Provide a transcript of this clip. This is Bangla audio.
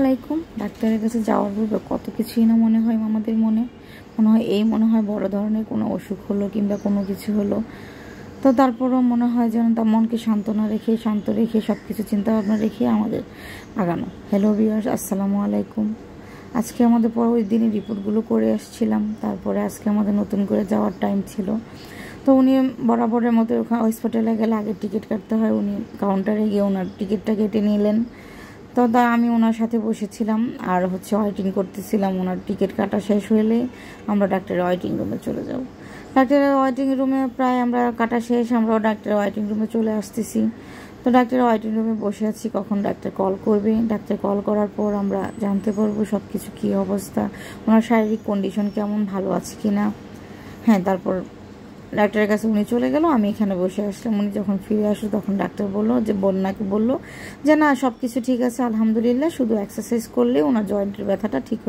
আলাইকুম। ডাক্তারের কাছে যাওয়ার পূর্বে কত কিছুই না মনে হয় আমাদের মনে হয় বড় ধরনের কোনো অসুখ হলো কিংবা কোনো কিছু হলো। তো তারপরও মনে হয় যেন তার মনকে শান্ত রেখে সব কিছু চিন্তাভাবনা রেখে আমাদের আগানো। হ্যালো ভিউয়ার্স, আসসালামু আলাইকুম। আজকে আমাদের ওই দিনে রিপোর্টগুলো করে আসছিলাম, তারপরে আজকে আমাদের নতুন করে যাওয়ার টাইম ছিল। তো উনি বরাবরের মতো ওখানে হসপিটালে গেলে আগে টিকিট কাটতে হয়, উনি কাউন্টারে গিয়ে ওনার টিকিটটা কেটে নিলেন। তো আমি ওনার সাথে বসেছিলাম আর ওয়েটিং করতেছিলাম। ওনার টিকিট কাটা শেষ হলে আমরা ডাক্তারের ওয়েটিং রুমে চলে যাব। ডাক্তারের ওয়েটিং রুমে প্রায় আমরা কাটা শেষ, আমরাও ডাক্তারের ওয়েটিং রুমে চলে আসতেছি। তো ডাক্তারের ওয়েটিং রুমে বসে আছি, কখন ডাক্তার কল করবে। ডাক্তার কল করার পর আমরা জানতে পারবো সব কিছু কী অবস্থা, ওনার শারীরিক কন্ডিশন কেমন, ভালো আছে কি না। হ্যাঁ, তারপর ডাক্তারের কাছে উনি চলে গেল, আমি এখানে বসে আসলাম। উনি যখন ফিরে আসলো তখন ডাক্তার বললো যে না সব কিছু ঠিক আছে আলহামদুলিল্লাহ, শুধু এক্সারসাইজ করলে ওনার জয়েন্টের ব্যথাটা ঠিক